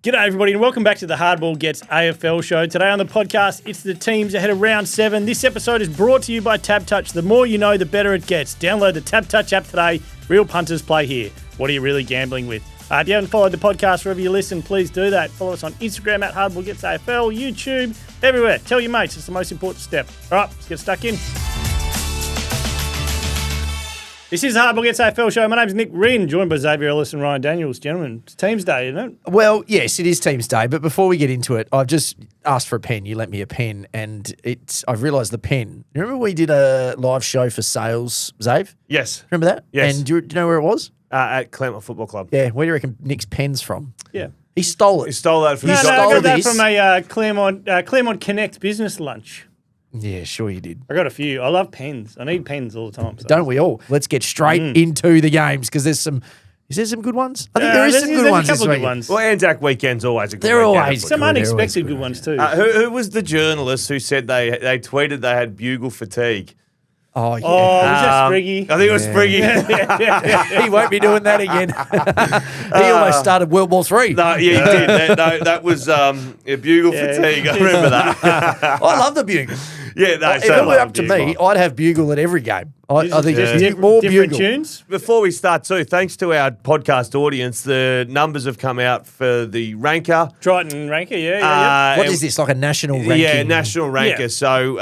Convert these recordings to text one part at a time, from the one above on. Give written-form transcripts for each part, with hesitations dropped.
G'day everybody and welcome back to the Hardball Gets AFL show. Today on the podcast, it's the teams ahead of round 7. This episode is brought to you by TABtouch. The more you know, the better it gets. Download the TABtouch app today. Real punters play here. What are you really gambling with? If you haven't followed the podcast wherever you listen, please do that. Follow us on Instagram at hardballgetsafl, YouTube, everywhere. Tell your mates. It's the most important step. All right, let's get stuck in. This is the Hardball Gets AFL show. My name's Nick Rynne, joined by Xavier Ellis and Ryan Daniels. Gentlemen, it's Teams Day, isn't it? Well, yes, it is Teams Day. But before we get into it, I've just asked for a pen. You lent me a pen, and I've realised the pen. You remember we did a live show for sales, Xav? Yes. Remember that? Yes. And do you know where it was? At Claremont Football Club. Yeah. Where do you reckon Nick's pen's from? Yeah. He stole it. He stole that from I got that this. from a Claremont Connect business lunch. Yeah, sure you did. I got a few. I love pens. I need pens all the time. So. Don't we all? Let's get straight into the games because there's some. Is there some good ones? I think there is some good ones this week. Well, Anzac weekend's always a good They're weekend. always Some good. unexpected good ones too. Who was the journalist who said they tweeted they had bugle fatigue? Oh, yeah. Oh, was that Spriggy? I think it was Spriggy. He won't be doing that again. He almost started World War III. No, yeah, he did. That was bugle fatigue. I remember that. I love the bugle. Yeah, no, If it were up to me, I'd have bugle at every game. I think Just more different bugle. tunes. Before we start too, thanks to our podcast audience, the numbers have come out for the ranker. Triton ranker, yeah. What is this, like a national ranking? Yeah, national ranker. Yeah. So,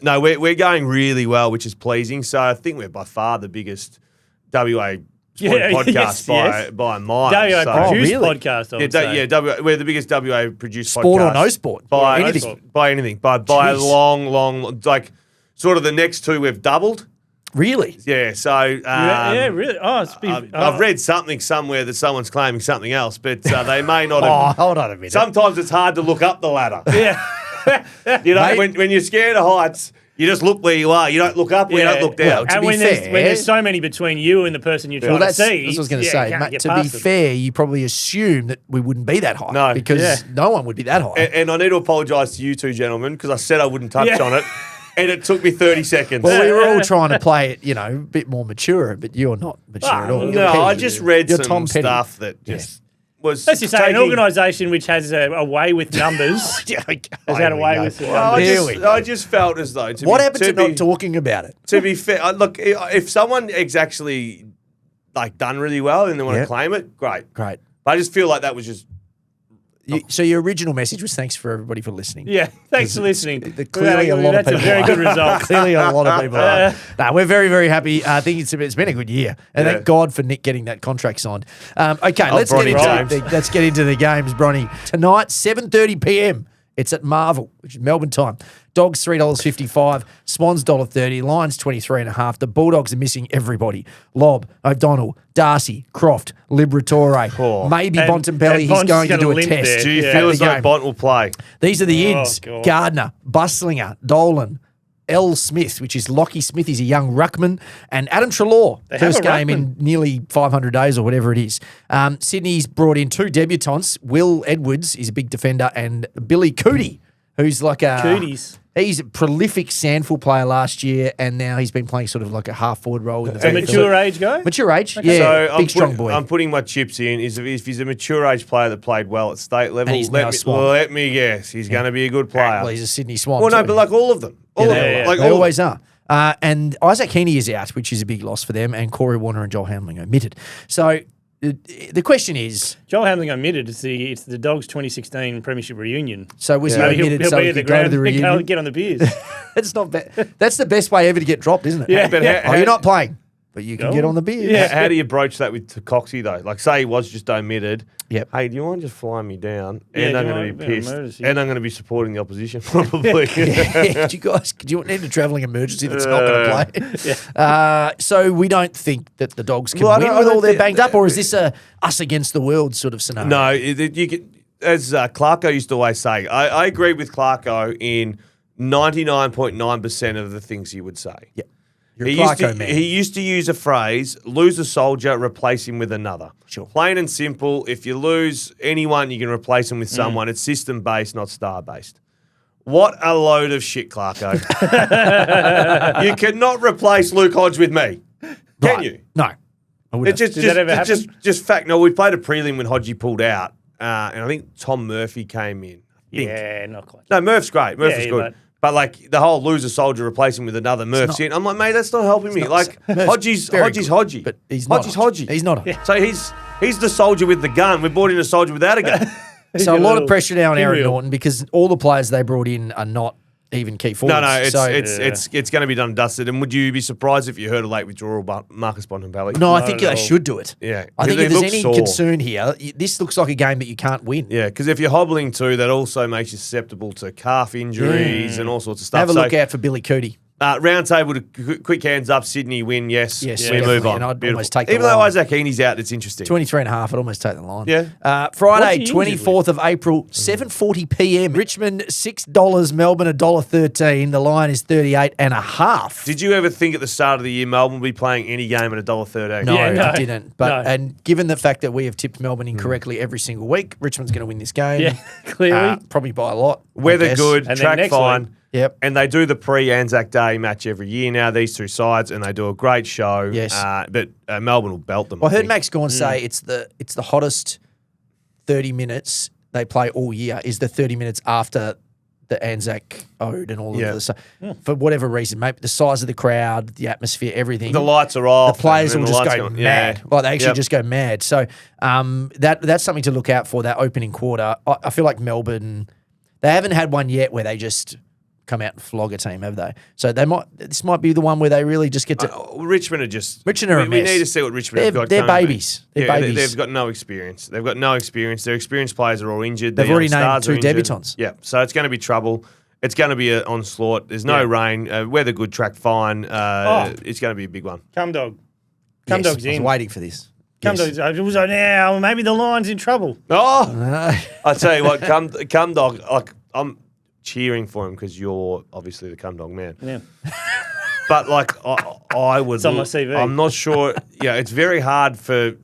no, we're going really well, which is pleasing. So I think we're by far the biggest WA podcast by a mile. WA So- produced really? podcast, I would say. we're the biggest WA produced Sport podcast. or no sport? By Anything. By anything. By a Jeez. long, like sort of the next two we've doubled. Really? Yeah, so Yeah, really. Oh, it's been, I've read something somewhere that someone's claiming something else, but they may not have. Hold on a minute. Sometimes it's hard to look up the ladder. Yeah. You know, Mate. when you're scared of heights, you just look where you are. You don't look up, you don't look down. Well, to And be when fair- there's so many between you and the person you're trying Well, that's to see. what I was going to you say. can't Mate, get to be past it. fair, you probably assume that we wouldn't be that high. No. Because no one would be that high. And I need to apologise to you two gentlemen because I said I wouldn't touch Yeah. on it, and it took me 30 seconds. Well, we were all trying to play it, a bit more mature, but you're not mature at all. no, You're no, petty. I just read You're some Tom Petty. stuff that just was. Let's just say an taking- organisation which has a way with numbers has had a way with the Well, numbers. I just felt as though. What happened to not talking about it? To be fair, look, if someone is actually like done really well and they want to claim it, great. Great. But I just feel like that was just. So your original message was thanks for everybody for listening. Yeah, thanks for listening. Clearly a lot of That's people a very are. good result. Clearly a lot of people are. No, we're very, very happy. I think it's been a good year. And Yeah. thank God for Nick getting that contract signed. Okay, let's Bronny get into the games, Bronny. Tonight, 7:30 p.m. It's at Marvel, which is Melbourne time. Dogs $3.55, Swans $1.30, Lions 23.5. The Bulldogs are missing everybody. Lobb, O'Donnell, Darcy, Croft, Liberatore, maybe And- Bontempelli. and He's Bont's going to gonna do a limp test. there. Do you Yeah. feel At as the though game. Bont will play? These are the ins. God. Gardner, Buslinger, Dolan, L. Smith, which is Lockie Smith. He's a young ruckman. And Adam Treloar, They have first a game ruckman. in nearly 500 days or whatever it is. Sydney's brought in two debutants. Will Edwards is a big defender and Billy Cootie, who's like a... Cooties. He's a prolific Sandful player last year and now he's been playing sort of like a half-forward role in the So midfield. mature age guy? Mature age, So yeah. Big, strong boy. I'm putting my chips in. If he's a mature age player that played well at state level, And he's now a Swan. let me guess, he's going to be a good player. Well, he's a Sydney Swan Well, no, too. but like all of them. All of them. Like They all of always are. And Isaac Heaney is out, which is a big loss for them, and Corey Warner and Joel Hamling omitted. So the question is, Joel Hamling omitted. It's the Dogs 2016 Premiership reunion. so was So he omitted so be he at the could go to ground, the reunion? get on the beers. That's not bad. That's the best way ever to get dropped, isn't it? Yeah. But Yeah. Oh, you're not playing, but you can Go get on. on the beers. Yeah. How do you broach that with Coxie though? Like, say he was just omitted. Yep. Hey, do you mind just flying me down? Yeah, And do I'm you going want to be a bit of pissed. emergency? And I'm going to be supporting the opposition probably. Do you need a travelling emergency that's not going to play? So we don't think that the Dogs can Well, I win don't- with I all don't their think- banged up, or is this a us against the world sort of scenario? No, you can, as Clarko used to always say, I agree with Clarko in 99.9% of the things he would say. Yeah. You're a He used, Clarko to, man. he used to use a phrase, lose a soldier, replace him with another. Sure. Plain and simple, if you lose anyone, you can replace them with someone. It's system-based, not star-based. What a load of shit, Clarko. You cannot replace Luke Hodge with me. Can Right. you? No. I wouldn't. It's just, Did that ever just, just fact. No, we played a prelim when Hodgie pulled out, and I think Tom Murphy came in. Yeah, not quite. No, Murph's great. Murph Yeah, is yeah, good. But like the whole loser soldier replacing with another Murph's in, I'm like, mate, that's not helping me. Like Hodgie's Hodgie, but he's not Hodgie's Hodgie. He's not. So he's the soldier with the gun. We brought in a soldier without a gun. So a lot of pressure now on Aaron pinwheel. Norton because all the players they brought in are not even key forwards. No, So- it's going to be done and dusted. And would you be surprised if you heard a late withdrawal about Marcus Bontempelli? No, I Not think at they all. should do it. Yeah. I think They if there's look any sore. concern here, this looks like a game that you can't win. Yeah, because if you're hobbling too, that also makes you susceptible to calf injuries and all sorts of stuff. Have a look out for Billy Cootie. Round table, quick hands up, Sydney win, yes. Yes, we definitely, move on. and I'd Beautiful. almost take the Even though line. Isaac Heaney's out, it's interesting. 23.5, I'd almost take the line. Yeah. Friday, What's he injured 24th of April, 7:40 p.m. Richmond, $6, Melbourne, $1.13. The line is 38.5. Did you ever think at the start of the year Melbourne would be playing any game at $1.13? No, Yeah, no. I didn't. But No. and given the fact that we have tipped Melbourne incorrectly every single week, Richmond's going to win this game. Yeah, clearly. Probably by a lot. I Weather guess. good, And then track next fine. week- Yep. And they do the pre-Anzac Day match every year now, these two sides, and they do a great show. Yes. But Melbourne will belt them. Well, I heard think. Max Gorn say it's the hottest 30 minutes they play all year is the 30 minutes after the Anzac Ode and all of this stuff. For whatever reason, maybe the size of the crowd, the atmosphere, everything. The lights are off. The players and will the just lights go go- mad. Yeah. Like they actually Yep. just go mad. So that's something to look out for, that opening quarter. I feel like Melbourne, they haven't had one yet where they just come out and flog a team, have they? So this might be the one where they really just get to. Richmond are just. Richmond are a we mess. need to see what Richmond have got. They're coming. babies. They're Yeah, babies. They've got no experience. Their experienced players are all injured. They've Their already young named stars are 2 injured. debutants. Yeah, so it's going to be trouble. It's going to be an onslaught. There's no rain. Weather good, track fine. It's going to be a big one. Come dog. Yes, Dogs I was in. waiting for this. Come Yes. Dogs. It was like, now maybe the line's in trouble. Oh, I tell you what, come dog. Like I'm cheering for him because you're obviously the come dog man. Yeah. But like I would. It's on my CV. I'm not sure. Yeah, it's very hard for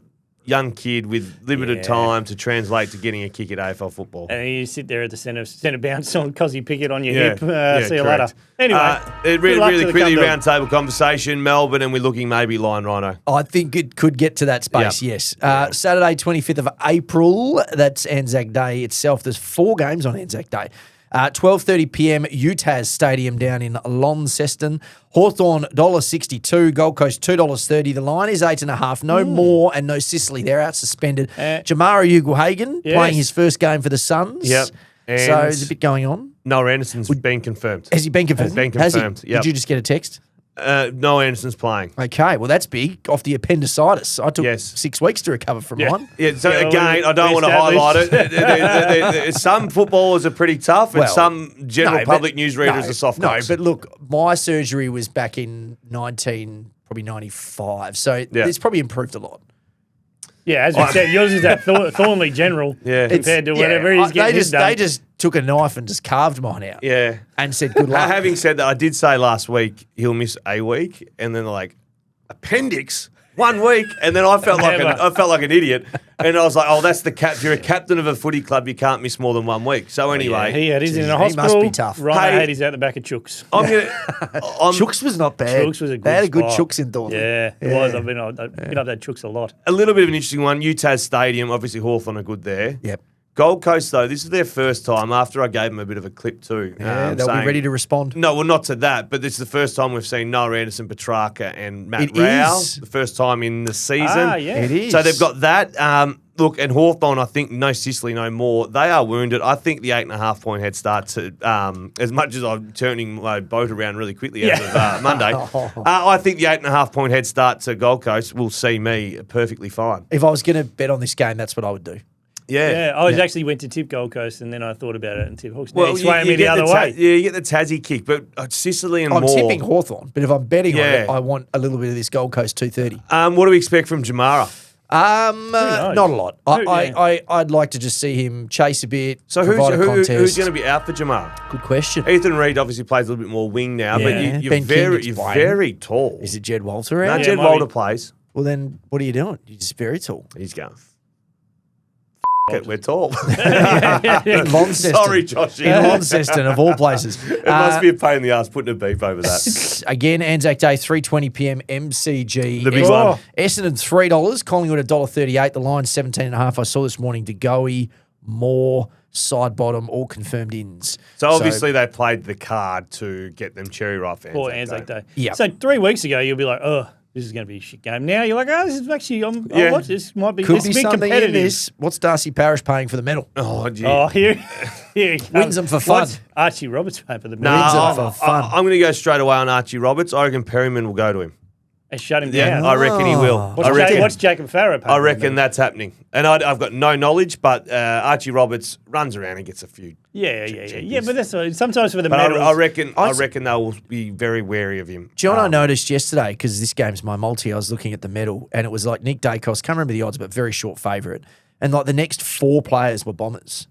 young kid with limited time to translate to getting a kick at AFL football. And you sit there at the centre bounce on Cozzy Pickett on your Yeah, hip. yeah, See you correct. later. Anyway, Really, good luck to really the quickly, Cum Dog. round table conversation. Melbourne, and we're looking maybe Lion Rhino. I think it could get to that space, Yeah. yes. Saturday, 25th of April, that's Anzac Day itself. There's 4 games on Anzac Day. 12:30 p.m. UTAS Stadium down in Launceston. Hawthorn $1.62, Gold Coast $2.30. The line is 8.5. No more and no Sicily. They're out suspended. Jamara Ugle-Hagan playing his first game for the Suns. Yep. So And there's a bit going on. Noah Anderson's been confirmed. Has he been confirmed? Has been Has he? confirmed, yep. Did you just get a text? Noah Anderson's playing. Okay, well, that's big. Off the appendicitis. I took Yes. 6 weeks to recover from mine. Yeah, so Yeah, again, we I don't want to highlight established. it. Some footballers are pretty tough, and Well, some general no, public but- newsreaders no, are soft No, cocks. but look, my surgery was back in 95, so it's probably improved a lot. Yeah, as you said, yours is that Thornley General compared to whatever he's getting his done. They just took a knife and just carved mine out. Yeah. And said good luck. Having said that, I did say last week he'll miss a week, and then they're like, appendix? 1 week? And then I felt like an idiot. And I was like, oh, that's the cap. If you're a captain of a footy club, you can't miss more than 1 week. So ananyway. He had his in a he must hospital. be tough. Right, Hey. had his out the back of Chooks. Chooks was not bad. Chooks was a good They had a good spot. Chooks in Thornton. Yeah, it was. I've been up that Chooks a lot. a little bit of an interesting one. UTAS Stadium, obviously Hawthorn are good there. Yep. Gold Coast, though, this is their first time after I gave them a bit of a clip too. Yeah, they'll be saying- ready to respond. No, well, not to that, but this is the first time we've seen Noah Anderson, Petrarca, and Matt It Rao. is. The first time in the season. Ah, yeah. It is. So they've got that. Look, and Hawthorn, I think, no Sicily, no more. They are wounded. I think the 8.5 point head start to, as much as I'm turning my boat around really quickly as of Monday, I think the 8.5 point head start to Gold Coast will see me perfectly fine. If I was going to bet on this game, that's what I would do. Yeah, I actually went to tip Gold Coast and then I thought about it and tip Hawks. Well, Well, he swaying me the get other Ta- way. Yeah, you get the Tassie kick, but Sicily and I'm more. tipping Hawthorn, but if I'm betting on Yeah. it, I want a little bit of this Gold Coast 230. What do we expect from Jamara? Not a lot. Yeah. I'd like to just see him chase a bit. So provide a contest. who's going to be out for Jamara? Good question. Ethan Reid obviously plays a little bit more wing now, but Yeah. you're Ben King very gets you're playing. very tall. Is it Jed Walter No, out? Jed might Walter be. plays. Well, then what are you doing? You're just very tall. He's going. It, we're tall. In Launceston. Sorry, Josh. In Launceston, of all places. It must be a pain in the ass putting a beep over that. Again, Anzac Day, 3:20 p.m. MCG. The big one. Essendon $3, Collingwood $1.38. The line 17.5. I saw this morning. De Goey more side bottom, all confirmed ins. So obviously they played the card to get them cherry ripe for Or Anzac Anzac Day. Day. Yep. So 3 weeks ago, you'll be like, oh, this is going to be a shit game. Now you're like, oh, this is actually, Yeah. watch this. Might be, Could it's be been something competitive. in this. What's Darcy Parish paying for the medal? Oh, gee. Oh, here he comes. Wins them for fun. What's Archie Roberts paying for the Nah, Wins medal? them for fun. I'm going to go straight away on Archie Roberts. I reckon Perryman will go to him. And shut him Yeah, down. I reckon he will. Oh. What's Jacob Farrow paying I for the reckon medal? that's happening. And I've got no knowledge, but Archie Roberts runs around and gets a few. Yeah. But that's sometimes for the But medals. I reckon they will be very wary of him. John, I noticed yesterday, because this game's my multi, I was looking at the medal, and it was like Nick Dacos, can't remember the odds, but very short favourite. And like the next 4 players were Bombers,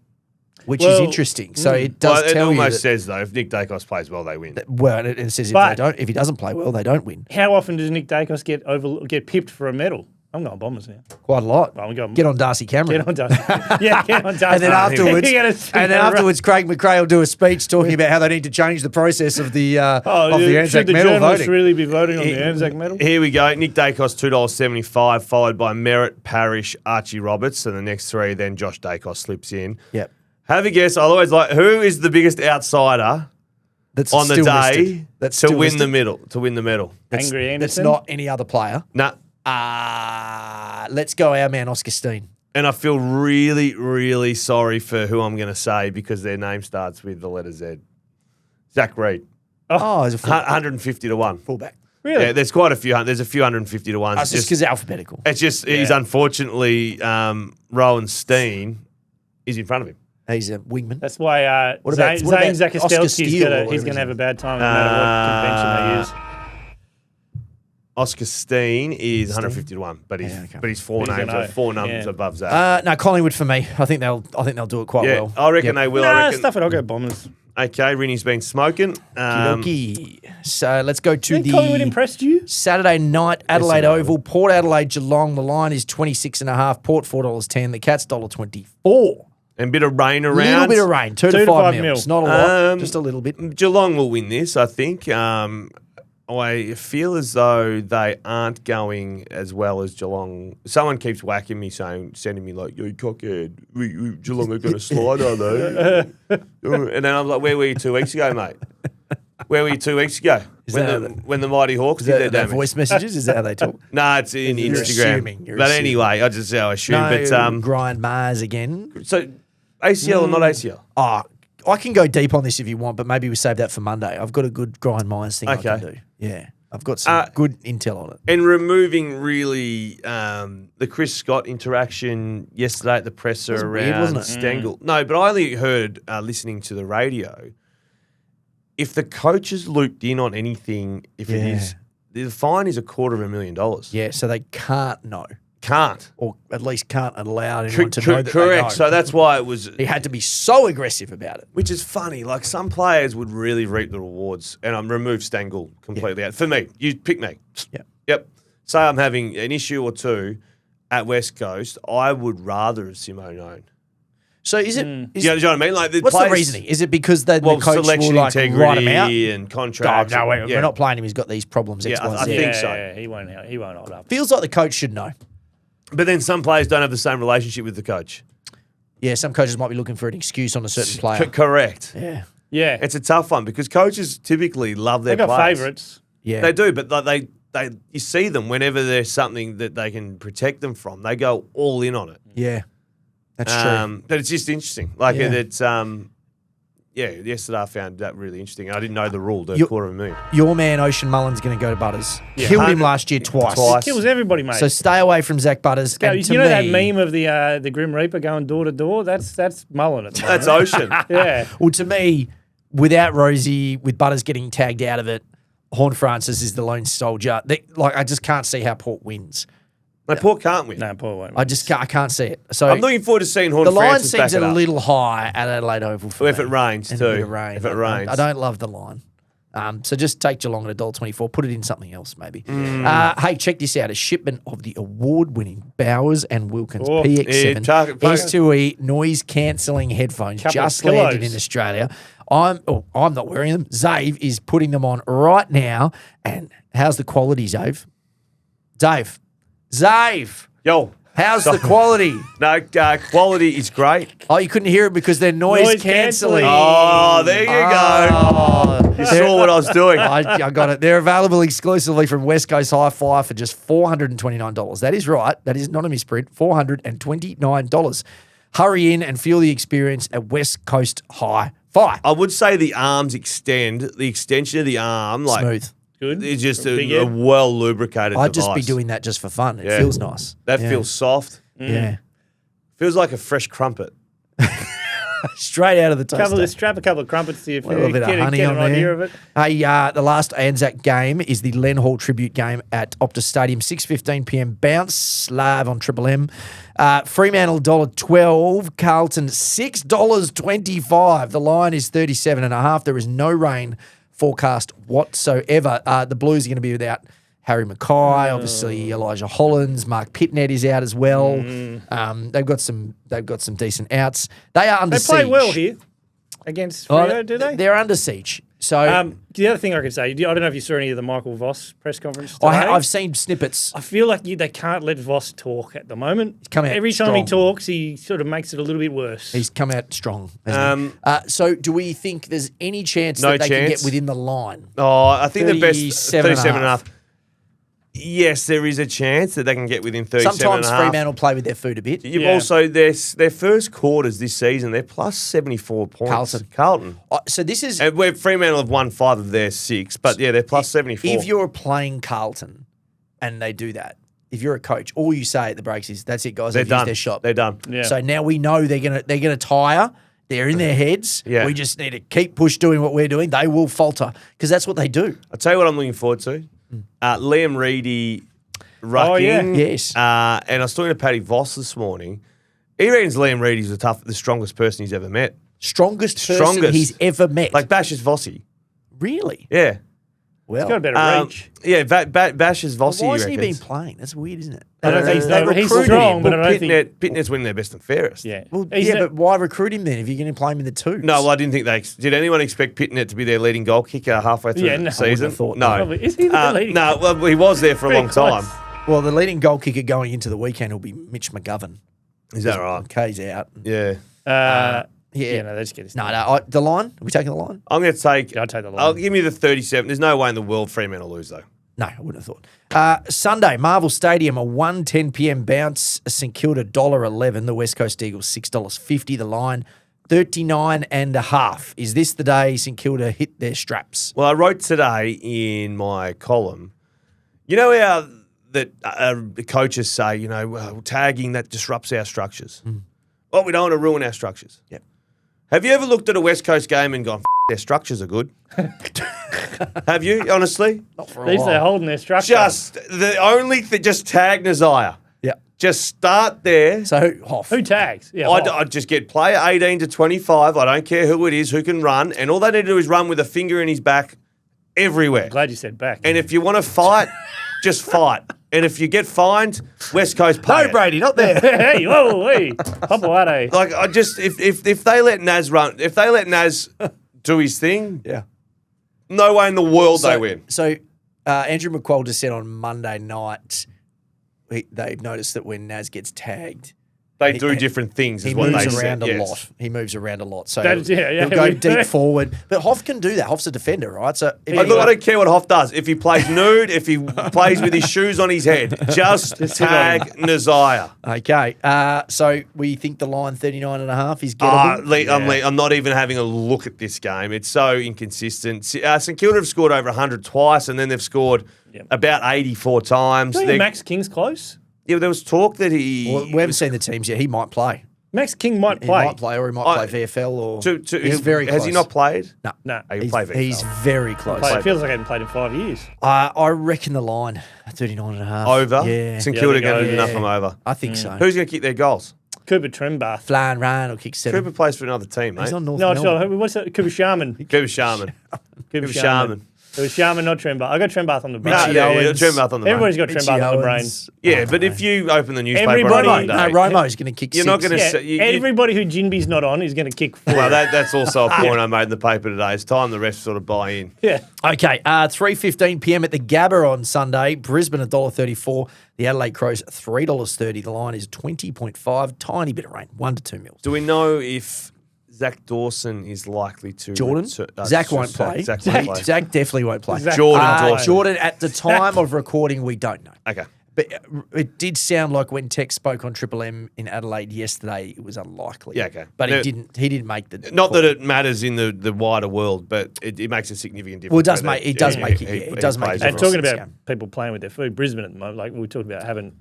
which is Well, interesting. So it does Well, it tell you almost that, says, though, if Nick Dacos plays well, they win. well, it says But- if he doesn't play well, they don't win. How often does Nick Dacos get pipped for a medal? I'm going Bombers now. Quite a lot. I'm going- Get on Darcy Cameron. Get on Dusty. Yeah, get on Dusty. And then afterwards, He had a- Craig McRae will do a speech talking about how they need to change the process of the Anzac should the medal journalists voting. really be voting on the Anzac medal? Here we go. Nick Dacos, $2.75, followed by Merritt, Parish, Archie Roberts. And the next 3, then Josh Dacos slips in. Yep. Have a guess. I'll always like, who is the biggest outsider That's on the still day listed. That's to still win listed. the medal? To win the medal. Angry That's Anderson. not any other player. Nah. Let's go our man Oscar Steen. And I feel really, really sorry for who I'm going to say because their name starts with the letter Z. Zach Reed. Oh, he's a 150 to 1. fullback. Really? Yeah, there's quite a few. There's a few 150 to 1s. That's just because alphabetical. It's just he's unfortunately Rowan Steen is in front of him. He's a wingman. That's why What about- Zane what about Oscar Zakastelski's Steele or he's whatever going to his have a name bad time no matter what convention they use. Oscar Steen is 150 to 1, but he's four He's names, gonna know. four numbers Yeah. above Zach. No, Collingwood for me. I think they'll do it quite Yeah, well. I reckon Yep. they will. Nah, I reckon. stuff it. I'll go Bombers. Okay, Rinnie's been smoking. Okey-dokey. So let's go to Think Collingwood the impressed you? Saturday night Adelaide Yes, Oval. Port Adelaide Geelong. The line is 26.5. Port $4.10. The Cats $1.24. And a bit of rain A around. little bit of rain. 2 to 5 mils. Not a lot. Just a little bit. Geelong will win this, I think. I feel as though they aren't going as well as Geelong. Someone keeps whacking me, sending me like, "You cockhead, Geelong are going to slide, are they?" And then I'm like, "Where were you 2 weeks ago, mate? Where were you 2 weeks ago when the Mighty Hawks did their Their damage?" voice messages? Is that how they talk? No, it's in You're Instagram. assuming, you're but assuming. anyway, I just I assume. No, But grind Mars again. so ACL or not ACL? Oh, I can go deep on this if you want, but maybe we save that for Monday. I've got a good grind Mars thing I can Okay. do. Yeah. I've got some good intel on it. And removing really the Chris Scott interaction yesterday at the presser was weird, around wasn't it? Stengel. No, but I only heard listening to the radio. If the coach has looped in on anything, if it is, the fine is $250,000. Yeah, so they can't know, Can't. or at least can't allow anyone to know that Correct. they know. So that's why it was. He had to be so aggressive about it. Which is funny. Like some players would really reap the rewards, and I'm remove Stengel completely out. For me, you pick me. Yep. Say I'm having an issue or two at West Coast, I would rather have Simo known. So is it? Is, You know what I mean? Like what's the players- reasoning? Is it because the coach selection will like write him out? integrity and contracts. Oh, no, and- we're not playing him. He's got these problems. X, Yeah, Y, I Z. think so. Yeah, he won't hold up. Feels like the coach should know. But then some players don't have the same relationship with the coach. Yeah, some coaches might be looking for an excuse on a certain player. Correct. Yeah, Yeah, It's a tough one because coaches typically love their they've got players. favourites. yeah. They do, but like they you see them whenever there's something that they can protect them from, they go all in on it. Yeah, that's true. But it's just interesting. Like Yeah. it's yesterday I found that really interesting. I didn't know the rule, the You- $250,000. Your man Ocean Mullen's going to go to Butters. Yeah. Killed him last year twice. Twice. Kills everybody, mate. So stay away from Zach Butters. Yeah, And you to know that me- meme of the Grim Reaper going door to door? That's Mullen at the moment. That's Ocean. Yeah. Well, to me, without Rosie, with Butters getting tagged out of it, Horn Francis is the lone soldier. I just can't see how Port wins. Like Port can't win. No, Paul won't. I can't see it. So I'm looking forward to seeing Horn the line Francis back seems it a up. little high at Adelaide Oval for If me. it rains And too. a bit of rain. If it rains. I don't love the line. So just take Geelong at $1.24. Put it in something else, maybe. Mm. Hey, check this out. A shipment of the award-winning Bowers and Wilkins Oh, PX7 yeah, target- S2E noise-cancelling headphones Couple just of pillows. landed in Australia. I'm not wearing them. Zave is putting them on right now. And how's the quality, Zave? Zave. Yo, How's the quality? No, quality is great. Oh, you couldn't hear it because they're noise cancelling. Oh, there you go. You saw what I was doing. I got it. They're available exclusively from West Coast Hi-Fi for just $429. That is right. That is not a misprint. $429. Hurry in and feel the experience at West Coast Hi-Fi. I would say the arms extend. The extension of the arm, like Smooth. Good. it's just a well lubricated I'd device. just be doing that just for fun. It Yeah. feels nice. That Yeah. feels soft. Yeah. Feels like a fresh crumpet. Straight out of the toaster. Strap a couple of crumpets to your A little bit of honey get on an idea there. of it. Hey, the last Anzac game is the Len Hall tribute game at Optus Stadium, 6:15 p.m. Bounce live on Triple M. Fremantle $1.12, Carlton $6.25. The line is 37.5. There is no rain forecast whatsoever. The Blues are going to be without Harry Mackay, obviously Elijah Hollands, Mark Pitnet is out as well. They've got some decent outs. They are under They play siege. well here against Freo, do they? They're under siege. So The other thing I could say, I don't know if you saw any of the Michael Voss press conference today. I've seen snippets. I feel like they can't let Voss talk at the moment. He's come out Every time he strong. talks, he sort of makes it a little bit worse. He's come out strong. hasn't he? So do we think there's any chance No that they can chance. get within the line? Oh, I think the best 37.5. 37.5. Yes, there is a chance that they can get within 37.5. Sometimes Fremantle play with their food a bit. You've Yeah. also their first quarters this season, they're plus 74 points. Carlton. So this is And where Fremantle have won 5 of their 6, but yeah, they're plus 74. if you're playing Carlton and they do that. If you're a coach, all you say at the breaks is, "That's it, guys. they're They've used done. their shot." They're done. Yeah. So now we know they're gonna tire. They're in their heads. Yeah. We just need to keep doing what we're doing. They will falter because that's what they do. I'll tell you what I'm looking forward to. Liam Reedy rucking. yeah. Yes. And I was talking to Paddy Voss this morning. He reckons Liam Reedy's the strongest person he's ever met. Strongest person he's ever met. Like Bash is Vossi. Really? Yeah. Well, He's got a better reach. Yeah, Bash is Vossi. why hasn't he been reckons. playing? That's weird, isn't it? I don't think They so. He's recruited strong, him. but I don't think. Pitnet's winning their best and fairest. Yeah. Well, He's yeah, a- but why recruit him then if you're going to play him in the twos? No, well, I didn't think did anyone expect Pitnet to be their leading goal kicker halfway through Yeah, no. the I season? wouldn't have thought no. Probably. Is he the leading? No, well, he was there for a long Pretty close. time. Well, the leading goal kicker going into the weekend will be Mitch McGovern. Is that right? K's out. Yeah. Yeah. no, they just get his. No, the line? Are we taking the line? I'm going to take. I'll take the line. I'll give me the 37. There's no way in the world Fremantle lose though. No, I wouldn't have thought. Sunday, Marvel Stadium, a 1:10 p.m. bounce. St Kilda $1.11. The West Coast Eagles $6.50. The line 39.5. Is this the day St Kilda hit their straps? Well, I wrote today in my column. You know how that the coaches say, tagging that disrupts our structures. Well, we don't want to ruin our structures. Yep. Have you ever looked at a West Coast game and gone, their structures are good? Have you, honestly? Not for At least they're holding their structure. Just the only thing, just tag Nazire. Yeah. Just start there. So, Hoff. Who tags? Yeah, I'd just get player 18 to 25. I don't care who it is, who can run. And all they need to do is run with a finger in his back everywhere. Glad you said back. And if you want to fight, just fight. And if you get fined, West Coast pay No, it. Brady, not there. hey, whoa, hey, Papawade. Like, I just, if they let Naz run, if they let Naz do his thing, Yeah. no way in the world they win. So, Andrew McQuoll just said on Monday night they've noticed that when Naz gets tagged, They do different things, he is what they moves said. around a yes. lot. He moves around a lot. So That- yeah, he'll go deep forward. But Hoff can do that. Hoff's a defender, right? So if Look, I don't care what Hoff does. If he plays nude, if he plays with his shoes on his head, just tag Nazire. Okay. So we think the line 39.5 is gettable. I'm not even having a look at this game. It's so inconsistent. St Kilda have scored over 100 twice, and then they've scored about 84 times. Do you think Max King's close? Yeah, there was talk that he... Well, we haven't seen the teams yet. He might play. Max King might He play. might play, or he might play VFL. Or he's very close. Has he not played? No. No. He He's, played VFL. he's very close. It feels like I haven't played in 5 years. I reckon the line 39.5 Over? Yeah, St Yeah, Kilda they going go, to knock them over. I think so. Who's going to kick their goals? Cooper Trembath. Flan Ryan will kick 7. Cooper plays for another team, mate. He's on North No, Melbourne. what's that? Cooper Sharman. Cooper Sharman. Cooper Sharman. It was Sharman, not Trembath. I got Trembath on the brain. Richie Owens. Trembath on the Everybody's brain. got Trembath on the brain. Owens. Yeah, but if you open the newspaper Everybody- on Monday, Romo's going to kick you're six. not going to Yeah, say... everybody who Jinby's not on is going to kick 4. Well, that's also a point I made in the paper today. It's time the refs sort of buy in. Yeah. Okay, 3:15 p.m. at the Gabba on Sunday. Brisbane $1.34. The Adelaide Crows $3.30. The line is 20.5. Tiny bit of rain, 1 to 2 mils. Do we know if Zach Dawson is likely to... Jordan? Zach won't play. Zach won't play. Zach definitely won't play. Jordan Dawson. Jordan, at the time of recording, we don't know. Okay. But it did sound like when Tex spoke on Triple M in Adelaide yesterday, it was unlikely. Yeah, okay. But Now- he didn't make the Not call. that it matters in the wider world, but it makes a significant difference. Well, it does whether- make it does make it. he- Yeah, he it does make plays it. or And not. talking Six about game. people playing with their food, Brisbane at the moment, like we talked about having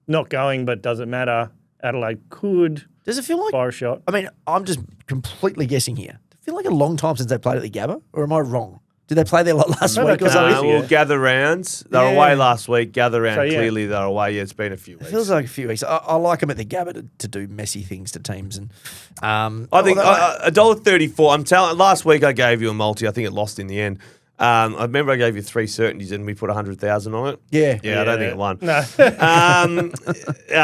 not going, but does it matter? Adelaide could Does it feel like? fire a shot. I mean, I'm just completely guessing here. Does it feel like a long time since they played at the Gabba, or am I wrong? Did they play there like last No, week they or something? can't. Well, gather rounds. They were Yeah. away last week. Gather round. So, yeah. Clearly, they're away. Yeah, it's been a few It weeks. feels like a few weeks. I like them at the Gabba to do messy things to teams, and I think $1.34. I'm telling. Last week I gave you a multi. I think it lost in the end. I remember I gave you 3 certainties and we put 100,000 on it. Yeah. Yeah, I don't think it won. No.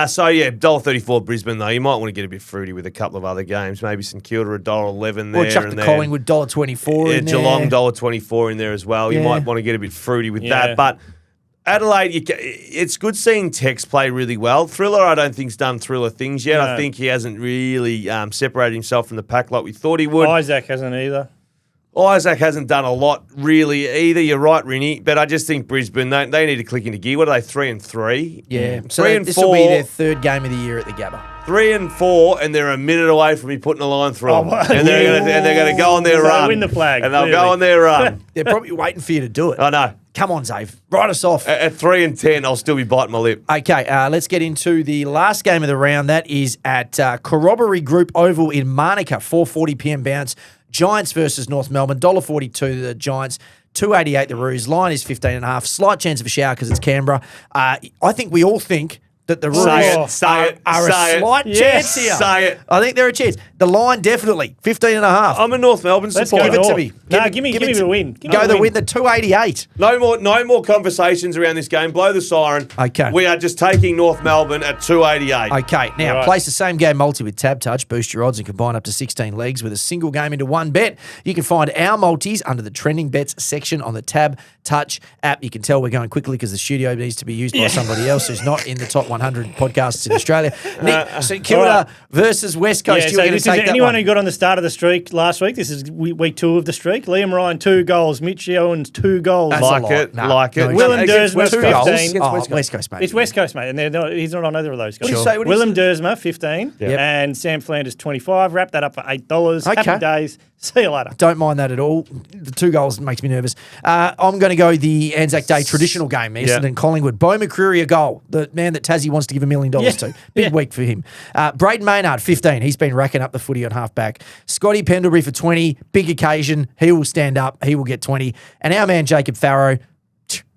So yeah, $1.34 Brisbane though. You might want to get a bit fruity with a couple of other games. Maybe St Kilda $1.11 there. or chuck and the then, Collingwood $1.24 in there. Geelong $1.24 in there as well. You Yeah. might want to get a bit fruity with Yeah. that. But Adelaide, it's good seeing Tex play really well. Thriller, I don't think's done Thriller things yet. No. I think he hasn't really separated himself from the pack like we thought he would. Isaac hasn't either. Isaac hasn't done a lot really either. You're right, Rinny, but I just think Brisbane they need to click into gear. What are they? 3-3. Yeah. So 3 and this 4. will be their third game of the year at the Gabba. 3 and 4, and they're a minute away from me putting a line through them. well, and they're going to go on their So they run. win the flag, and they'll clearly. go on their run. They're probably waiting for you to do it. I know. Come on, Zave. Write us off. At 3 and 10, I'll still be biting my lip. Okay, let's get into the last game of the round. That is at Corroboree Group Oval in Manuka, 4:40 p.m. bounce. Giants versus North Melbourne, $1.42 the Giants, $2.88 the Roos. Line is 15.5. Slight chance of a shower because it's Canberra. I think we all think that the Roos Say it. are Say a it. slight chance here. Say it. I think they're a chance. The line definitely 15.5. I'm a North Melbourne Let's supporter. go Give it to North. me. Nah, give me the win. Give me Go the win. The 288. No more conversations around this game. Blow the siren. Okay. We are just taking North Melbourne at 288. Okay, now Right. place the same game multi with TABtouch. Boost your odds and combine up to 16 legs with a single game into one bet. You can find our multis under the trending bets section on the TABtouch app. You can tell we're going quickly because the studio needs to be used by somebody else who's not in the top 100 podcasts in Australia. Nick, St Kilda all right. versus West Coast. Yeah, You so were going this to is take that anyone one. who got on the start of the streak last week. This is week 2 of the streak. Liam Ryan, 2 goals. Mitch Owens, 2 goals. That's a Like lot. it, No, like it. no, Willem Against Dersma, West 2 Coast. goals. 15. Oh, West West Coast, mate. It's West Coast, mate, and he's not on either of those guys. What do you say? What do you Willem Dersma, 15, Yep. and Sam Flanders, 25. Wrap that up for $8. Okay. Happy days. See you later. Don't mind that at all. The 2 goals makes me nervous. I'm going to go the Anzac Day traditional game, Essendon Collingwood. Bo McCreary a goal, the man that Tassie wants to give $1 million to. Big week for him. Braden Maynard, 15. He's been racking up the footy on halfback. Scotty Pendlebury for 20. Big occasion. He will stand up. He will get 20. And our man Jacob Farrow,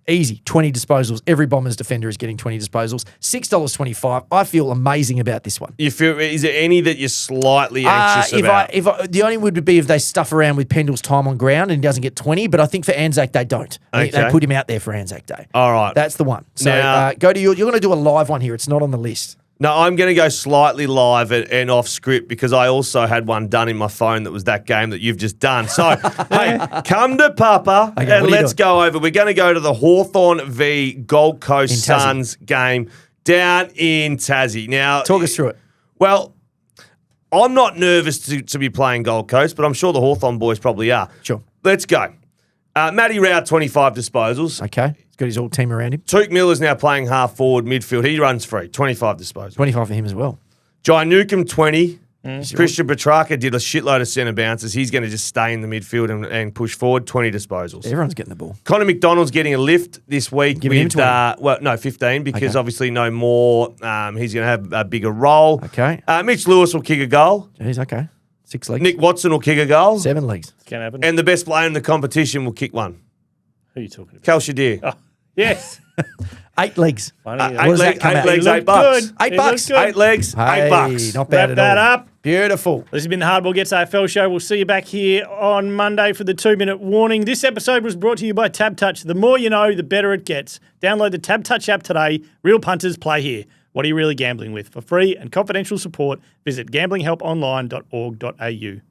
easy, 20 disposals. Every Bombers defender is getting 20 disposals. $6.25. I feel amazing about this one. You feel? Is there any that you're slightly anxious about? The only would be if they stuff around with Pendle's time on ground and he doesn't get 20, but I think for Anzac Day, don't. I think Okay. they put him out there for Anzac Day. All right. That's the one. So Now- go to you're going to do a live one here. It's not on the list. No, I'm going to go slightly live and off script because I also had one done in my phone that was that game that you've just done. So, hey, come to Papa Okay, and what are you let's doing? go over. We're going to go to the Hawthorn v Gold Coast In Tassie. Suns game down in Tassie. Now, Talk us through it. Well, I'm not nervous to be playing Gold Coast, but I'm sure the Hawthorn boys probably are. Sure. Let's go. Matty Rao, 25 disposals. Okay. He's got his all team around him. Tuke Miller's now playing half forward midfield. He runs free, 25 disposals. 25 for him as well. Jai Newcomb, 20. Christian Petrarca did a shitload of centre bounces. He's going to just stay in the midfield and push forward, 20 disposals. Everyone's getting the ball. Connor McDonald's getting a lift this week. Giving him 20. 15 because Okay. obviously no more. He's going to have a bigger role. Okay. Mitch Lewis will kick a goal. Jeez, okay. 6 legs. Nick Watson will kick a goal. 7 legs. Can happen. And the best player in the competition will kick one. Who are you talking about? Cal Shadir. Oh, yes. 8 legs. Funny. What does that come out? legs, He $8. looked good. $8. He looked good. 8 legs, Hey, $8. not bad Wrap at that all. up. Beautiful. This has been the Hardball Gets AFL show. We'll see you back here on Monday for the 2-minute warning. This episode was brought to you by TABtouch. The more you know, the better it gets. Download the TABtouch app today. Real punters play here. What are you really gambling with? For free and confidential support, visit gamblinghelponline.org.au.